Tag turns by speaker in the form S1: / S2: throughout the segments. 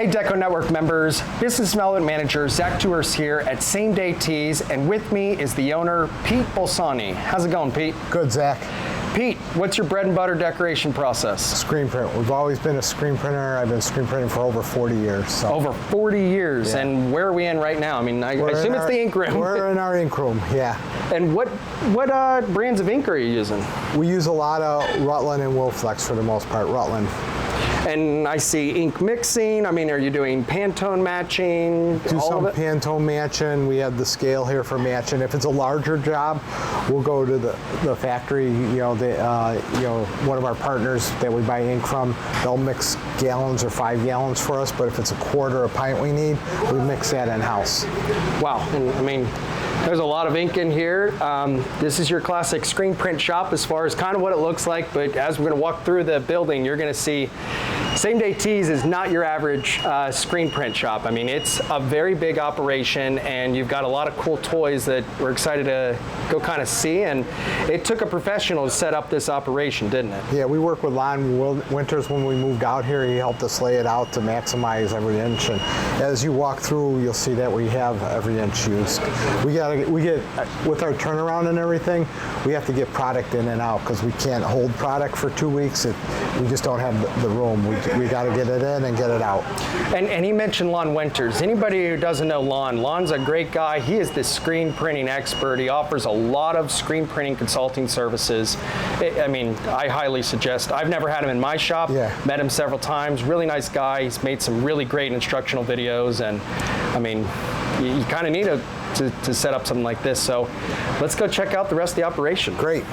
S1: Hey DecoNetwork members, Business Development Manager Zach Dewhurst here at Same Day Tees, and with me is the owner, Pete Bolsoni. How's it going, Pete?
S2: Good, Zach.
S1: Pete, what's your bread and butter decoration process?
S2: Screen print. We've always been a screen printer. I've been screen printing for over 40 years. So.
S1: Over 40 years, yeah. And where are we in right now? I mean, I assume it's the ink room.
S2: We're in our ink room, yeah.
S1: And what brands of ink are you using?
S2: We use a lot of Rutland and Wilflex for the most part, Rutland.
S1: And I see ink mixing. I mean, are you doing Pantone matching?
S2: Do some Pantone matching. We have the scale here for matching. If it's a larger job, we'll go to the factory. One of our partners that we buy ink from, they'll mix gallons or 5 gallons for us. But if it's a quarter, a pint we need, we mix that in-house.
S1: Wow. And I mean, there's a lot of ink in here. This is your classic screen print shop as far as kind of what it looks like, but as we're going to walk through the building, you're going to see Same Day Tees is not your average screen print shop. I mean, it's a very big operation, and you've got a lot of cool toys that we're excited to go kind of see, and it took a professional to set up this operation, didn't it?
S2: Yeah, we work with Lon Winters when we moved out here. He helped us lay it out to maximize every inch, and as you walk through, you'll see that we have every inch used. We get with our turnaround and everything, we have to get product in and out because we can't hold product for 2 weeks. We just don't have the room. We got to get it in and get it out.
S1: And he mentioned Lon Winters. Anybody who doesn't know Lon's a great guy. He is the screen printing expert. He offers a lot of screen printing consulting services. I mean, I highly suggest. I've never had him in my shop.
S2: Yeah.
S1: Met him several times. Really nice guy. He's made some really great instructional videos, and I mean, you kind of need to set up something like this. So let's go check out the rest of the operation.
S2: Great.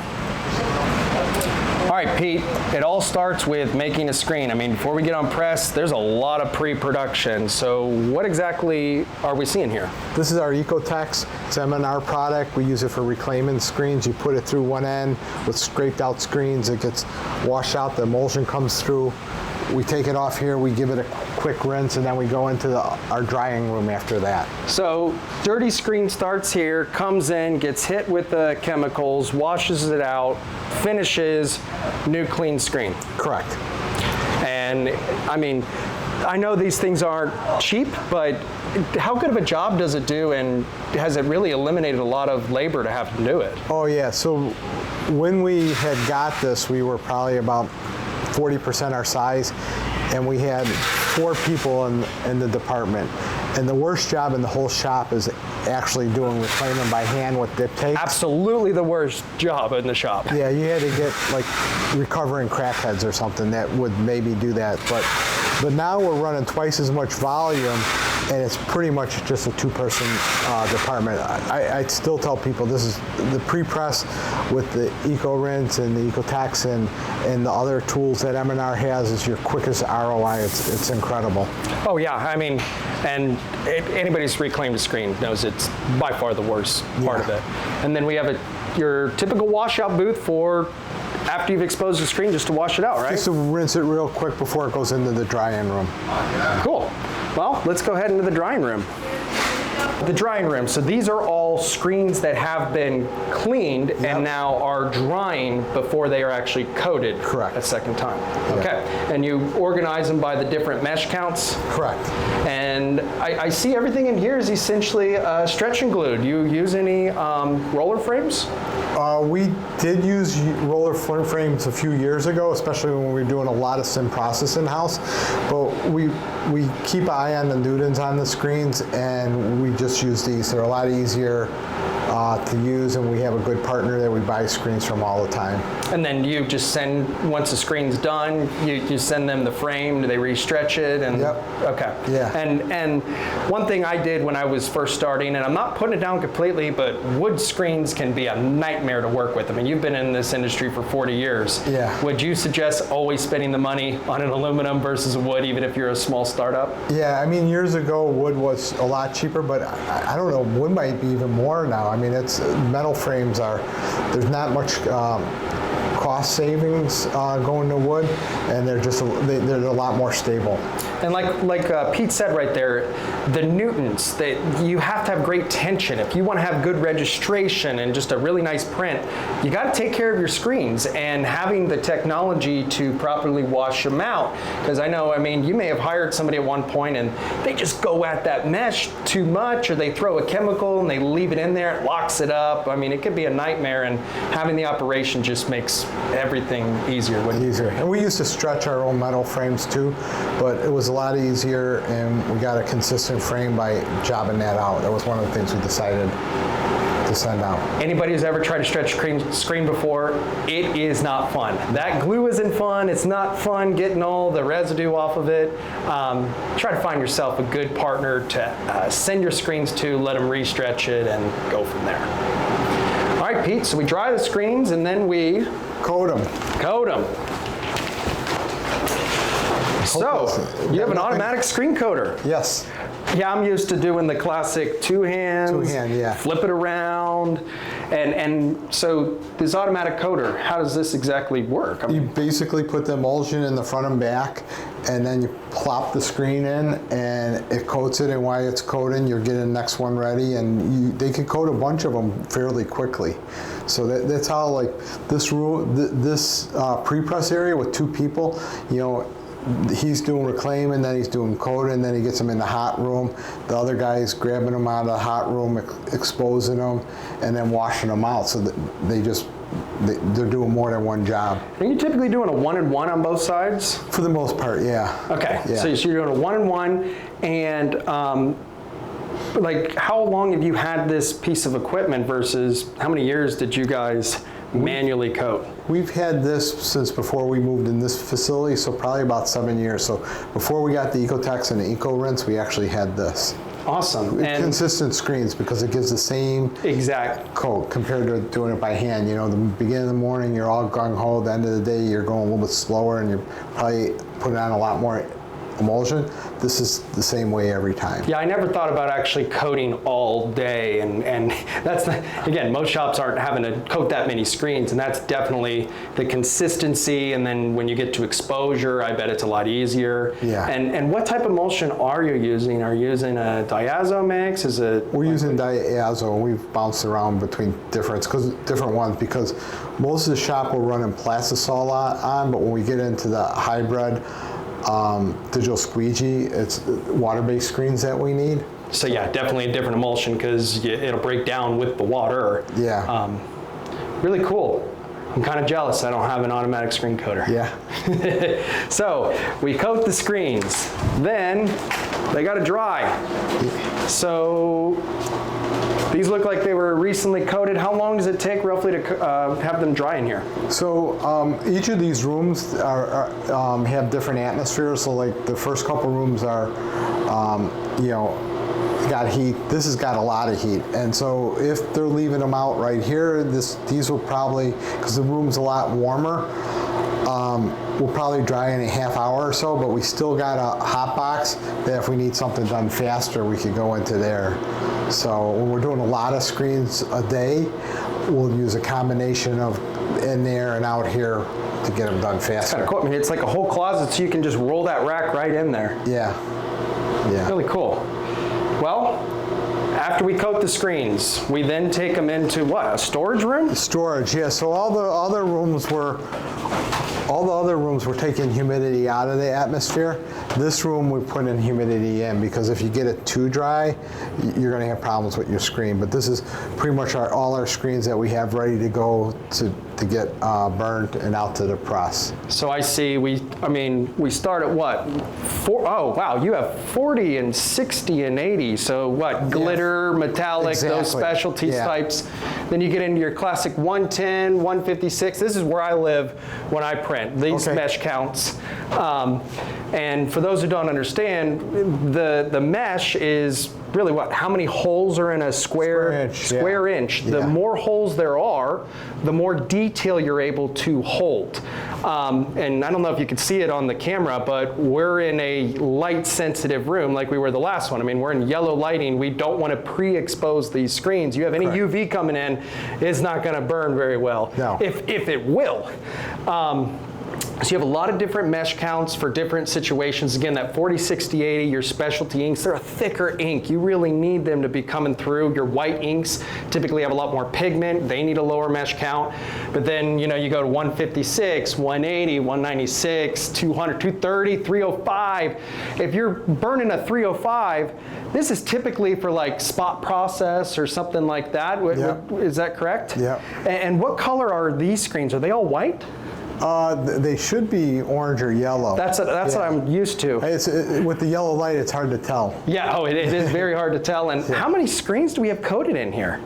S1: All right, Pete, it all starts with making a screen. I mean, before we get on press, there's a lot of pre-production. So what exactly are we seeing here?
S2: This is our EcoTex. It's an M&R product. We use it for reclaiming screens. You put it through one end with scraped out screens. It gets washed out. The emulsion comes through. We take it off here, we give it a quick rinse, and then we go into our drying room after that.
S1: So dirty screen starts here, comes in, gets hit with the chemicals, washes it out, finishes, new clean screen.
S2: Correct.
S1: And I mean, I know these things aren't cheap, but how good of a job does it do, and has it really eliminated a lot of labor to have to do it?
S2: Oh yeah, so when we had got this, we were probably about 40% our size, and we had 4 people in the department. And the worst job in the whole shop is actually doing reclaiming by hand with dip tape.
S1: Absolutely the worst job in the shop.
S2: Yeah, you had to get like recovering crackheads or something that would maybe do that. But now we're running twice as much volume, and it's pretty much just a 2-person department. I still tell people this is the pre-press with the Eco-Rinse and the EcoTex and the other tools that M&R has is your quickest ROI. It's incredible.
S1: Oh yeah, I mean, and anybody's reclaimed a screen knows it's by far the worst part of it. And then we have your typical washout booth for after you've exposed the screen, just to wash it out, right?
S2: Just to rinse it real quick before it goes into the drying room.
S1: Cool. Well, let's go ahead into the drying room. The drying room. So these are all screens that have been cleaned and now are drying before they are actually coated.
S2: Correct.
S1: A second time.
S2: Yeah.
S1: Okay. And you organize them by the different mesh counts.
S2: Correct.
S1: And I see everything in here is essentially stretch and glued. Do you use any roller frames?
S2: We did use roller frames a few years ago, especially when we were doing a lot of sim process in-house. But we keep an eye on the newtons on the screens, and we just use these. They're a lot easier to use, and we have a good partner that we buy screens from all the time.
S1: And then you just send, once the screen's done, you send them the frame, do they re-stretch it? And,
S2: yep.
S1: Okay.
S2: Yeah.
S1: And one thing I did when I was first starting, and I'm not putting it down completely, but wood screens can be a nightmare to work with. I mean, you've been in this industry for 40 years.
S2: Yeah.
S1: Would you suggest always spending the money on an aluminum versus a wood, even if you're a small startup?
S2: Yeah, I mean, years ago, wood was a lot cheaper, but I don't know, wood might be even more now. I mean, it's metal frames there's not much cost savings going to wood, and they're just they're a lot more stable.
S1: And like Pete said right there, the newtons, you have to have great tension. If you want to have good registration and just a really nice print, you got to take care of your screens, and having the technology to properly wash them out. Because I know, I mean, you may have hired somebody at one point and they just go at that mesh too much, or they throw a chemical and they leave it in there, it locks it up. I mean, it could be a nightmare, and having the operation just makes everything easier.
S2: Easier. And we used to stretch our own metal frames too, but it was a lot easier, and we got a consistent frame by jobbing that out. That was one of the things we decided to send out.
S1: Anybody who's ever tried to stretch screen before, it is not fun. That glue isn't fun. It's not fun getting all the residue off of it. Try to find yourself a good partner to send your screens to, let them re-stretch it, and go from there. All right, Pete, so we dry the screens and then we
S2: coat them.
S1: Coat them. So, you have an automatic screen coater.
S2: Yes.
S1: Yeah, I'm used to doing the classic two hands,
S2: yeah.
S1: flip it around, and so this automatic coater, how does this exactly work? I mean,
S2: you basically put the emulsion in the front and back, and then you plop the screen in, and it coats it, and while it's coating, you're getting the next one ready, and they can coat a bunch of them fairly quickly. So that's how, like, this pre-press area with two people, you know, he's doing reclaim, and then he's doing coating, and then he gets them in the hot room. The other guy's grabbing them out of the hot room, exposing them, and then washing them out. So that they're doing more than one job.
S1: Are you typically doing a 1-in-1 on both sides?
S2: For the most part, yeah.
S1: Okay,
S2: yeah.
S1: So you're doing a 1-in-1, and like, how long have you had this piece of equipment versus how many years did you guys manually coat?
S2: We've had this since before we moved in this facility, so probably about 7 years. So before we got the Ecotex and the EcoRinse, we actually had this.
S1: Awesome.
S2: And consistent screens, because it gives the same
S1: exact
S2: coat compared to doing it by hand. You know, the beginning of the morning, you're all gung-ho. The end of the day, you're going a little bit slower, and you're probably putting on a lot more emulsion. This is the same way every time.
S1: Yeah, I never thought about actually coating all day, and that's again, most shops aren't having to coat that many screens, and that's definitely the consistency. And then when you get to exposure, I bet it's a lot easier.
S2: Yeah.
S1: And what type of emulsion are you using? Are you using a diazo mix? Is it?
S2: We're using diazo, and we've bounced around between different ones, because most of the shop will run in Plastisol on, but when we get into the hybrid digital squeegee, it's water-based screens that we need.
S1: So yeah, definitely a different emulsion, because it'll break down with the water.
S2: Yeah.
S1: Really cool. I'm kind of jealous I don't have an automatic screen coater.
S2: Yeah.
S1: So we coat the screens, then they got to dry. So these look like they were recently coated. How long does it take roughly to have them dry in here?
S2: So each of these rooms have different atmospheres. So like the first couple rooms are, you know, got heat. This has got a lot of heat, and so if they're leaving them out right here, these will probably, because the room's a lot warmer, will probably dry in a half hour or so. But we still got a hot box that if we need something done faster, we could go into there. So when we're doing a lot of screens a day, we'll use a combination of in there and out here to get them done faster.
S1: It's kind of cool. I mean, it's like a whole closet, so you can just roll that rack right in there.
S2: Yeah. Yeah.
S1: Really cool. Well, after we coat the screens, we then take them into what, a storage room?
S2: Storage, yeah. So all the other rooms were taking humidity out of the atmosphere. This room we put in humidity in, because if you get it too dry, you're going to have problems with your screen. But this is pretty much all our screens that we have ready to go to get burned and out to the press.
S1: So I see, we start at what? Oh wow, you have 40 and 60 and 80. So what, glitter, metallic,
S2: exactly.
S1: Those specialty types. Then you get into your classic 110, 156. This is where I live when I print. These mesh counts. And for those who don't understand, the mesh is really how many holes are in a square inch. The more holes there are, the more detail you're able to hold. And I don't know if you can see it on the camera, but we're in a light sensitive room like we were the last one. I mean, we're in yellow lighting. We don't want to pre-expose these screens. You have any UV coming in, it's not going to burn very well.
S2: No.
S1: If it will. So you have a lot of different mesh counts for different situations. Again, that 40, 60, 80, your specialty inks, they're a thicker ink. You really need them to be coming through. Your white inks typically have a lot more pigment. They need a lower mesh count. But then, you go to 156, 180, 196, 200, 230, 305. If you're burning a 305, this is typically for like spot process or something like that.
S2: Yep.
S1: Is that correct?
S2: Yeah.
S1: And what color are these screens? Are they all white?
S2: They should be orange or yellow.
S1: That's what I'm used to.
S2: With the yellow light, it's hard to tell.
S1: Yeah, it is very hard to tell. And how many screens do we have coated in here?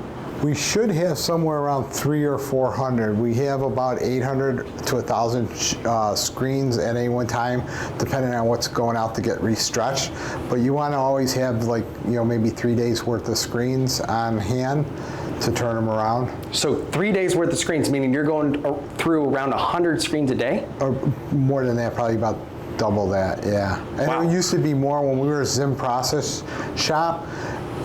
S2: We should have somewhere around 300 or 400. We have about 800 to 1,000 screens at any one time, depending on what's going out to get restretched. But you want to always have maybe 3 days worth of screens on hand to turn them around.
S1: So 3 days worth of screens, meaning you're going through around 100 screens a day?
S2: Or more than that, probably about double that, yeah. And it used to be more when we were a Zim process shop.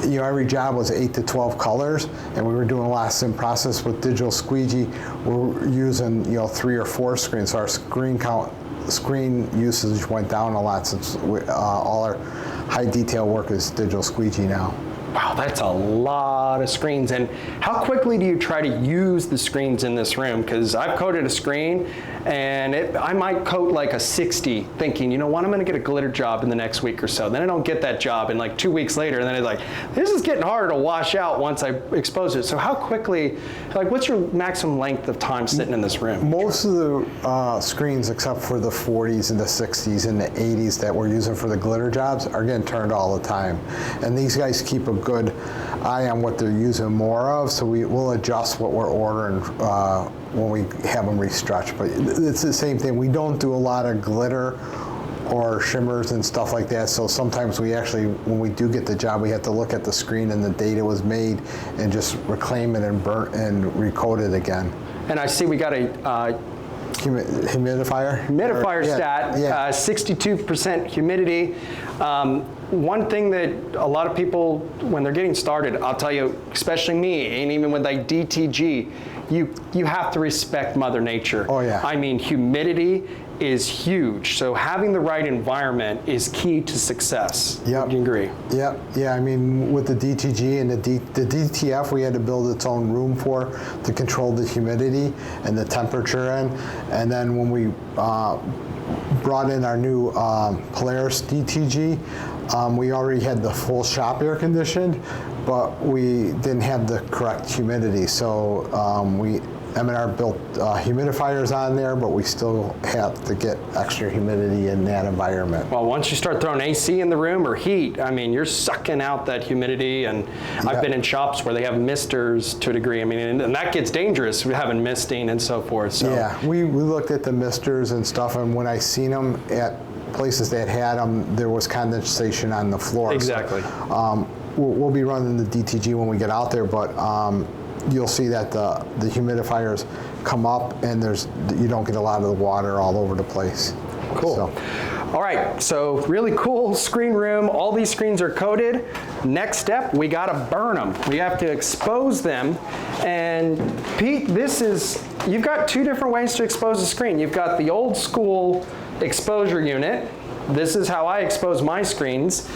S2: Every job was 8 to 12 colors, and we were doing a lot of Zim process with digital squeegee. We're using 3 or 4 screens, so our screen usage went down a lot since all our high detail work is digital squeegee now.
S1: Wow, that's a lot of screens. And how quickly do you try to use the screens in this room? Because I've coated a screen, and I might coat like a 60, thinking, I'm going to get a glitter job in the next week or so. Then I don't get that job, and like 2 weeks later, and then it's like, this is getting harder to wash out once I expose it. So how quickly, what's your maximum length of time sitting in this room?
S2: Most of the screens, except for the 40s and the 60s and the 80s that we're using for the glitter jobs, are getting turned all the time. And these guys keep a good eye on what they're using more of, so we'll adjust what we're ordering when we have them restretched. But it's the same thing. We don't do a lot of glitter or shimmers and stuff like that, so sometimes we actually, when we do get the job, we have to look at the screen and the date it was made and just reclaim it and burn and recoat it again.
S1: And I see we got a
S2: humidifier
S1: stat, 62% humidity. One thing that a lot of people, when they're getting started, I'll tell you, especially me, and even with like DTG, you have to respect Mother Nature.
S2: Oh yeah.
S1: I mean, humidity is huge. So having the right environment is key to success.
S2: Yep.
S1: Do you agree?
S2: Yep. Yeah, I mean, with the DTG and the DTF, we had to build its own room to control the humidity and the temperature in. And then when we brought in our new Polaris DTG, we already had the full shop air conditioned, but we didn't have the correct humidity. So M&R built humidifiers on there, but we still have to get extra humidity in that environment.
S1: Well, once you start throwing AC in the room or heat, I mean, you're sucking out that humidity. And I've been in shops where they have misters to a degree. I mean, and that gets dangerous, having misting and so forth. So.
S2: Yeah, we looked at the misters and stuff, and when I seen them at places that had them, there was condensation on the floor.
S1: Exactly.
S2: So, we'll be running the DTG when we get out there, but you'll see that the humidifiers come up, and you don't get a lot of the water all over the place.
S1: Cool.
S2: So.
S1: All right, so really cool screen room. All these screens are coated. Next step, we gotta burn them. We have to expose them. And Pete, you've got 2 different ways to expose a screen. You've got the old school exposure unit. This is how I expose my screens.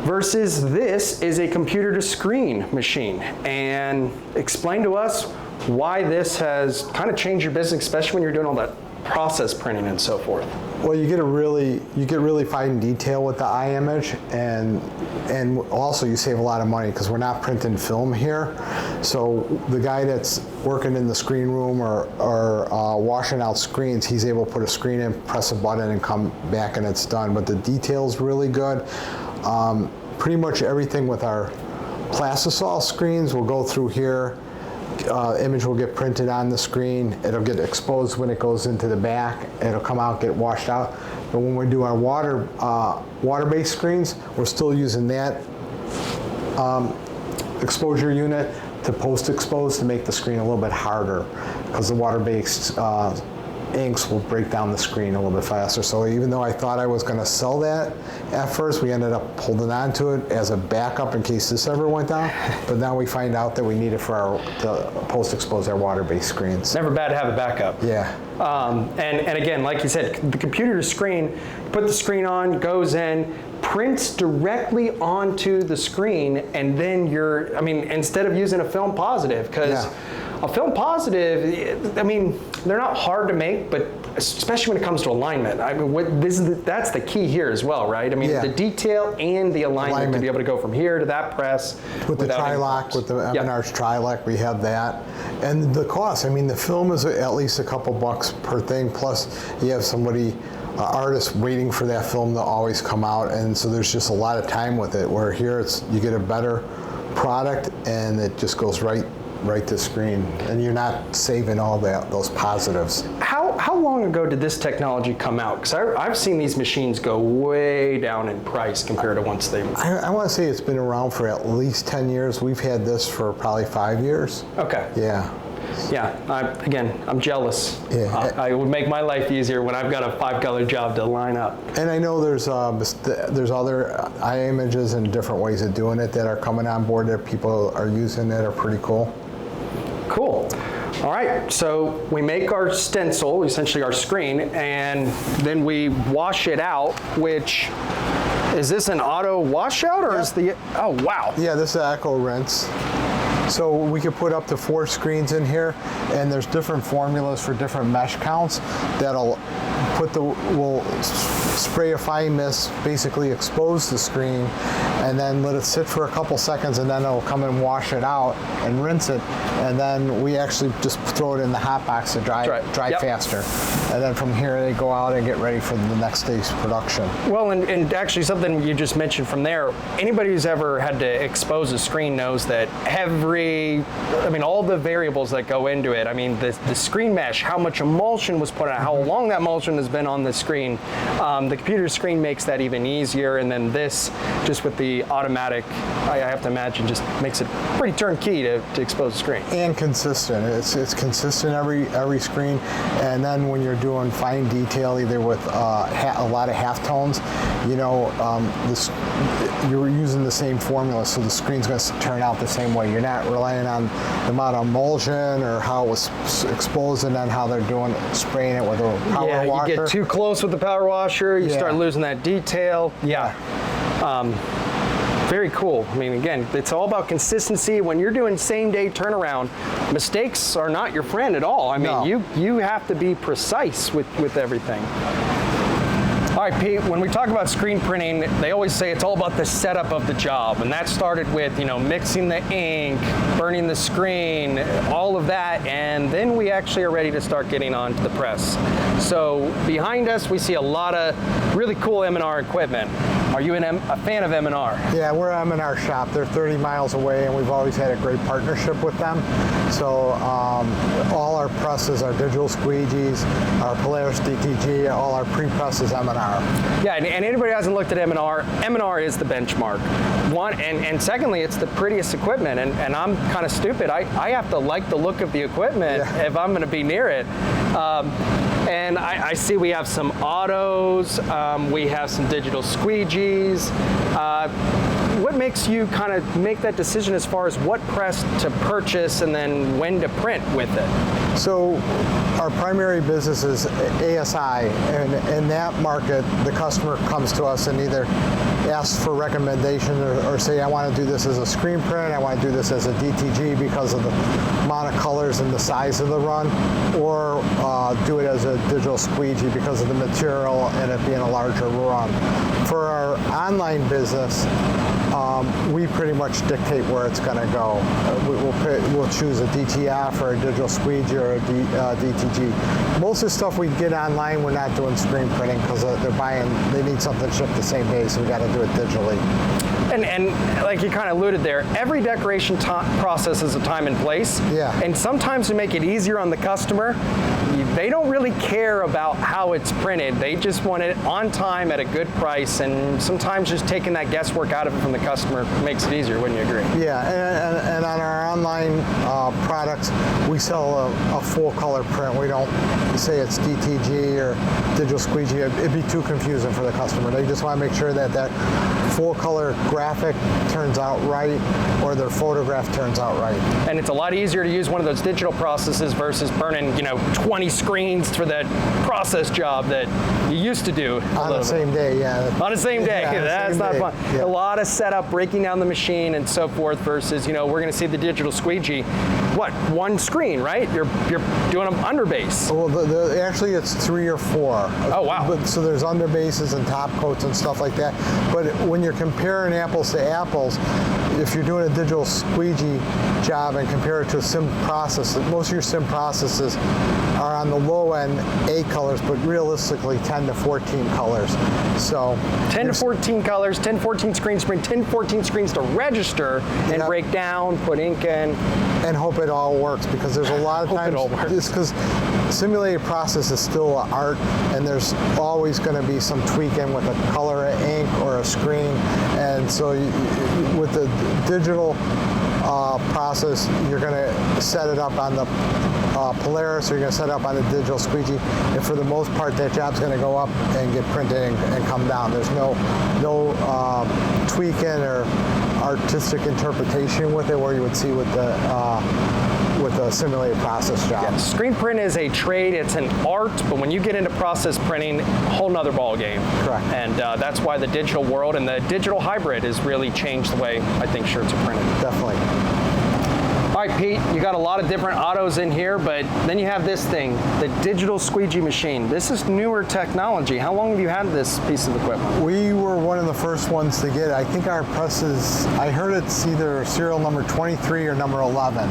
S1: Versus this is a computer to screen machine. And explain to us why this has kind of changed your business, especially when you're doing all that process printing and so forth.
S2: Well, you get really fine detail with the eye image, and also you save a lot of money because we're not printing film here. So the guy that's working in the screen room or washing out screens, he's able to put a screen in, press a button, and come back, and it's done. But the detail's really good. Pretty much everything with our plastisol screens will go through here. image will get printed on the screen. It'll get exposed when it goes into the back. It'll come out, get washed out. But when we do our water-based screens, we're still using that exposure unit to post-expose to make the screen a little bit harder, because the water-based inks will break down the screen a little bit faster. So even though I thought I was going to sell that at first, we ended up holding on to it as a backup in case this ever went down. But now we find out that we need it to post-expose our water-based screens.
S1: Never bad to have a backup.
S2: Yeah.
S1: And again, like you said, the computer to screen, put the screen on, goes in, prints directly onto the screen, and then instead of using a film positive, because a film positive, they're not hard to make, but especially when it comes to alignment. That's the key here as well, right? The detail and the alignment to be able to go from here to that press.
S2: With the tri-lock, with the M&R's tri-lock, we have that. And the cost, the film is at least a couple bucks per thing, plus you have somebody, artist waiting for that film to always come out, and so there's just a lot of time with it, where here you get a better product and it just goes right to screen, and you're not saving all those positives.
S1: How long ago did this technology come out? Because I've seen these machines go way down in price compared to once they...
S2: I want to say it's been around for at least 10 years. We've had this for probably 5 years.
S1: Okay.
S2: Yeah.
S1: Yeah, I'm jealous.
S2: Yeah.
S1: I would make my life easier when I've got a 5-color job to line up.
S2: And I know there's other images and different ways of doing it that are coming on board that people are using that are pretty cool.
S1: Cool. All right, so we make our stencil, essentially our screen, and then we wash it out, which, is this an auto washout, or is the, oh wow.
S2: Yeah, this is Echo Rinse. So we could put up to 4 screens in here, and there's different formulas for different mesh counts that'll we'll spray a fine mist, basically expose the screen, and then let it sit for a couple seconds, and then it'll come and wash it out and rinse it, and then we actually just throw it in the hot box to dry faster. And then from here they go out and get ready for the next day's production. Well,
S1: and actually something you just mentioned from there, anybody who's ever had to expose a screen knows that all the variables that go into it, the screen mesh, how much emulsion was put on it, how long that emulsion has been on the screen, the computer screen makes that even easier, and then this, just with the automatic, I have to imagine, just makes it pretty turnkey to expose the screen.
S2: And consistent. It's consistent every screen, and then when you're doing fine detail, either with a lot of halftones, you're using the same formula, so the screen's going to turn out the same way. You're not relying on the amount of emulsion or how it was exposed, and then how they're spraying it with a power washer.
S1: You get too close with the power washer, you start losing that detail. Yeah. Very cool. Again, it's all about consistency. When you're doing same-day turnaround, mistakes are not your friend at all.
S2: No.
S1: You have to be precise with everything. All right, Pete, when we talk about screen printing, they always say it's all about the setup of the job, and that started with, mixing the ink, burning the screen, all of that, and then we actually are ready to start getting on to the press. So behind us, we see a lot of really cool M&R equipment. Are you a fan of M&R?
S2: Yeah, we're an M&R shop. They're 30 miles away, and we've always had a great partnership with them. So all our presses, our digital squeegees, our Polaris DTG, all our pre-presses M&R.
S1: Yeah, and anybody who hasn't looked at M&R is the benchmark. One, and secondly, it's the prettiest equipment, and I'm kind of stupid. I have to like the look of the equipment if I'm going to be near it. And I see we have some autos, we have some digital squeegees. What makes you kind of make that decision as far as what press to purchase and then when to print with it?
S2: So our primary business is ASI, and in that market, the customer comes to us and either asks for recommendation or say, I want to do this as a screen print, I want to do this as a DTG because of the amount of colors and the size of the run, or do it as a digital squeegee because of the material and it being a larger run. For our online business, we pretty much dictate where it's going to go. We'll choose a DTF or a digital squeegee or a DTG. Most of the stuff we get online, we're not doing screen printing because they need something shipped the same day, so we got to do it digitally.
S1: And like you kind of alluded there, every decoration process is a time and place.
S2: Yeah.
S1: And sometimes to make it easier on the customer, they don't really care about how it's printed. They just want it on time at a good price, and sometimes just taking that guesswork out of it from the customer makes it easier, wouldn't you agree?
S2: Yeah, and on our online products, we sell a full color print. We don't say it's DTG or digital squeegee. It'd be too confusing for the customer. They just want to make sure that that full color graphic turns out right, or their photograph turns out right.
S1: And it's a lot easier to use one of those digital processes versus burning, 20 screens for that process job that you used to do.
S2: On the same day, yeah.
S1: On the same day,
S2: Yeah,
S1: that's not fun.
S2: Yeah.
S1: A lot of setup, breaking down the machine and so forth versus, we're going to see the digital squeegee. What, one screen, right? You're doing them under base.
S2: Well, actually it's 3 or 4.
S1: Oh, wow.
S2: So there's underbases and top coats and stuff like that. But when you're comparing apples to apples, if you're doing a digital squeegee job and compare it to a sim process, most of your sim processes are on the low end 8 colors, but realistically 10 to 14 colors. So
S1: 10 to 14 colors, 10 to 14 screens, 10 to 14 screens to register and
S2: Yep.
S1: break down, put ink in.
S2: And hope it all works, because there's a lot of
S1: Hope it
S2: times
S1: all works.
S2: it's because simulated process is still an art, and there's always going to be some tweaking with a color of ink or a screen. And so with the digital process, you're going to set it up on the Polaris, or you're going to set it up on the digital squeegee, and for the most part that job's going to go up and get printed and come down. There's no tweaking or artistic interpretation with it where you would see with the simulated process job.
S1: Yeah, screen print is a trade, it's an art, but when you get into process printing, a whole nother ball game.
S2: Correct.
S1: And that's why the digital world and the digital hybrid has really changed the way I think shirts are printed.
S2: Definitely.
S1: All right, Pete, you got a lot of different autos in here, but then you have this thing, the digital squeegee machine. This is newer technology. How long have you had this piece of equipment?
S2: We were one of the first ones to get it. I think our press is, I heard it's either serial number 23 or number 11.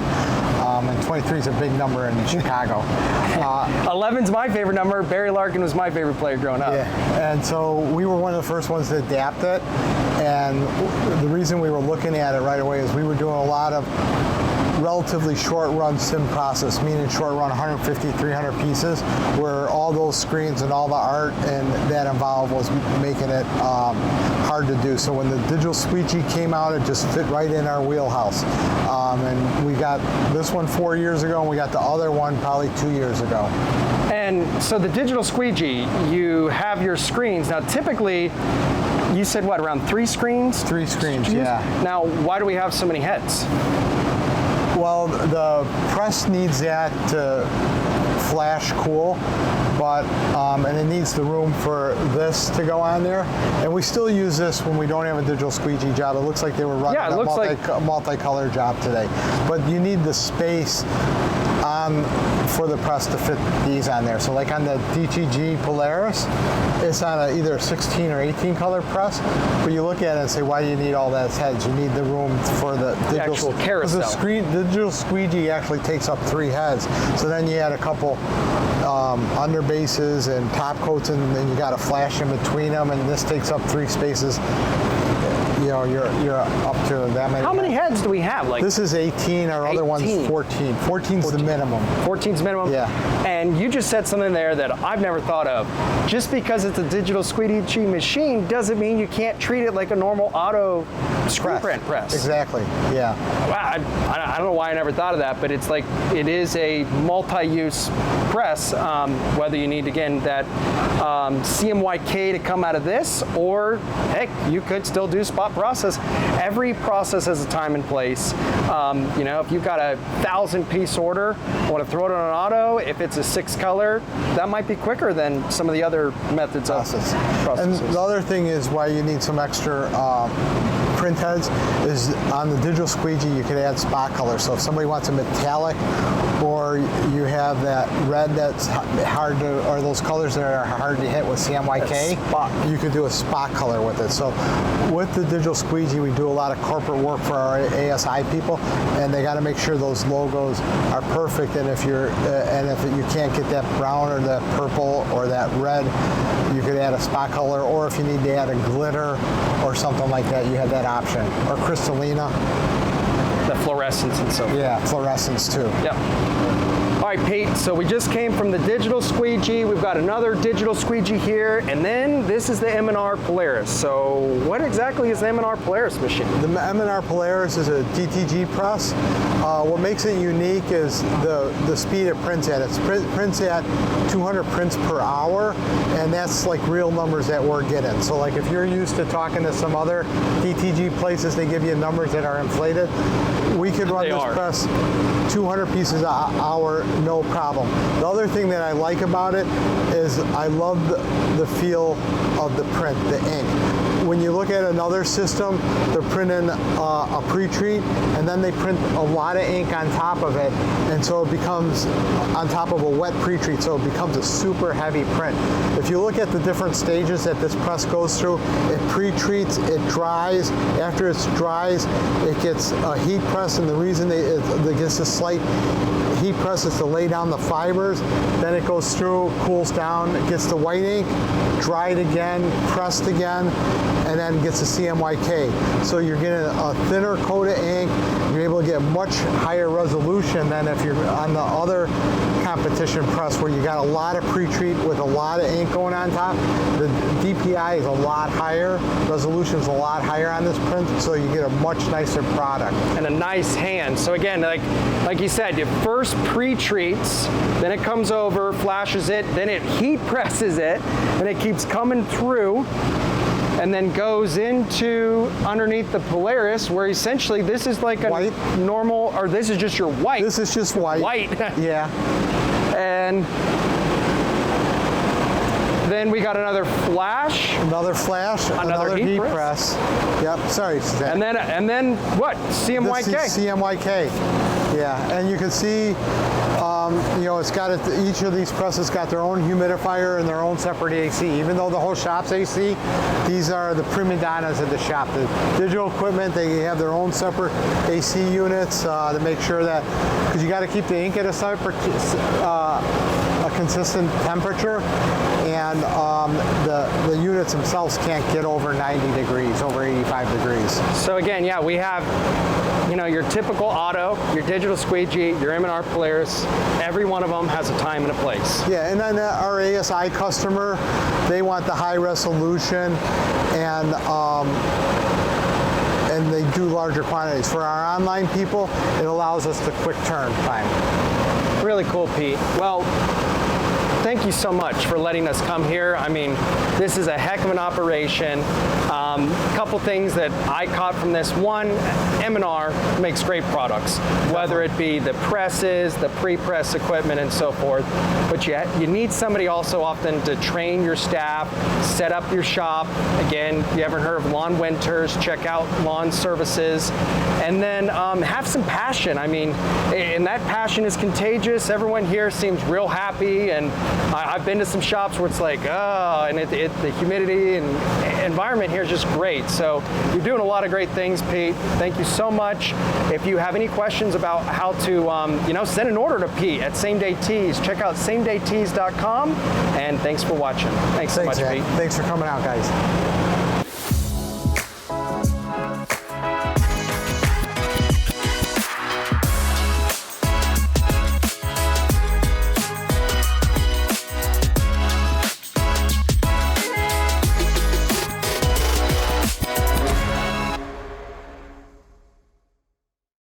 S2: And 23 is a big number in Chicago.
S1: 11's my favorite number. Barry Larkin was my favorite player growing up.
S2: Yeah, and so we were one of the first ones to adapt it. And the reason we were looking at it right away is we were doing a lot of relatively short run sim process, meaning short run 150, 300 pieces, where all those screens and all the art and that involved was making it hard to do. So when the digital squeegee came out, it just fit right in our wheelhouse. And we got this one 4 years ago, and we got the other one probably 2 years ago.
S1: And so the digital squeegee, you have your screens. Now typically, you said what, around 3 screens?
S2: 3 screens, yeah.
S1: Now, why do we have so many heads?
S2: Well, the press needs that to flash cool, but and it needs the room for this to go on there. And we still use this when we don't have a digital squeegee job. It looks like they were running a multicolor job today. But you need the space for the press to fit these on there. So like on the DTG Polaris, it's on either a 16 or 18 color press, but you look at it and say, why do you need all those heads? You need the room for the digital
S1: actual carousel.
S2: The digital squeegee actually takes up 3 heads. So then you add a couple underbases and top coats, and then you got to flash in between them, and this takes up 3 spaces. You're up to that many.
S1: How many heads do we have? Like
S2: this is 18. Our other one's 14. 14's the minimum.
S1: 14's minimum?
S2: Yeah.
S1: And you just said something there that I've never thought of. Just because it's a digital squeegee machine doesn't mean you can't treat it like a normal auto screen print press.
S2: Exactly, yeah.
S1: Wow, I don't know why I never thought of that, but it's like it is a multi-use press, whether you need, again, that CMYK to come out of this, or heck, you could still do spot process. Every process has a time and place. If you've got a 1,000-piece order, want to throw it on an auto, if it's a 6 color, that might be quicker than some of the other methods of processes.
S2: And the other thing is why you need some extra print heads is on the digital squeegee you could add spot color. So if somebody wants a metallic, or you have that red red that's hard to, or those colors that are hard to hit with CMYK, you could do a spot color with it. So with the digital squeegee, we do a lot of corporate work for our ASI people, and they got to make sure those logos are perfect. And if you can't get that brown or that purple or that red, you could add a spot color, or if you need to add a glitter or something like that, you have that option. Or Crystallina.
S1: The fluorescence and so forth.
S2: Yeah, fluorescence too.
S1: Yep. All right, Pete, so we just came from the digital squeegee. We've got another digital squeegee here, and then this is the M&R Polaris. So what exactly is the M&R Polaris machine?
S2: The M&R Polaris is a DTG press. What makes it unique is the speed it prints at. It prints at 200 prints per hour, and that's like real numbers that we're getting. So like if you're used to talking to some other DTG places, they give you numbers that are inflated. We could run this press 200 pieces an hour, no problem. The other thing that I like about it is I love the feel of the print, the ink. When you look at another system, they're printing a pre-treat, and then they print a lot of ink on top of it, and so it becomes on top of a wet pre-treat, so it becomes a super heavy print. If you look at the different stages that this press goes through, it pre-treats, it dries. After it dries, it gets a heat press, and the reason it gets a slight heat press is to lay down the fibers. Then it goes through, cools down, it gets the white ink, dried again, pressed again, and then gets the CMYK. So you're getting a thinner coat of ink. You're able to get much higher resolution than if you're on the other competition press where you got a lot of pre-treat with a lot of ink going on top. The DPI is a lot higher, resolution's a lot higher on this print, so you get a much nicer product.
S1: And a nice hand. So again, like you said, it first pre-treats, then it comes over, flashes it, then it heat presses it, and it keeps coming through, and then goes into underneath the Polaris, where essentially this is like a
S2: white.
S1: Normal, or this is just your white.
S2: This is just white.
S1: White.
S2: Yeah.
S1: And then we got another flash.
S2: Another flash. Another heat press. Yep. Sorry, Suzanne.
S1: And then what? CMYK.
S2: This is CMYK. Yeah, and you can see, it's got each of these presses got their own humidifier and their own separate AC. Even though the whole shop's AC, these are the prima donnas of the shop. The digital equipment, they have their own separate AC units to make sure that, because you got to keep the ink at a separate, a consistent temperature, and the units themselves can't get over 90 degrees, over 85 degrees.
S1: So again, yeah, we have, your typical auto, your digital squeegee, your M&R Polaris. Every one of them has a time and a place.
S2: Yeah, and then our ASI customer, they want the high resolution, and they do larger quantities. For our online people, it allows us the quick turn time.
S1: Really cool, Pete. Well, thank you so much for letting us come here. I mean, this is a heck of an operation. A couple things that I caught from this. One, M&R makes great products, whether it be the presses, the pre-press equipment, and so forth. But you need somebody also often to train your staff, set up your shop. Again, you haven't heard of Lawn Winters, check out Lawn Services. And then have some passion. I mean, and that passion is contagious. Everyone here seems real happy, and I've been to some shops where it's like, and the humidity and environment here is just great. So you're doing a lot of great things, Pete. Thank you so much. If you have any questions about how to, send an order to Pete at Same Day Tees, check out samedaytees.com. And thanks for watching. Thanks so much, Pete.
S2: Thanks for coming out, guys.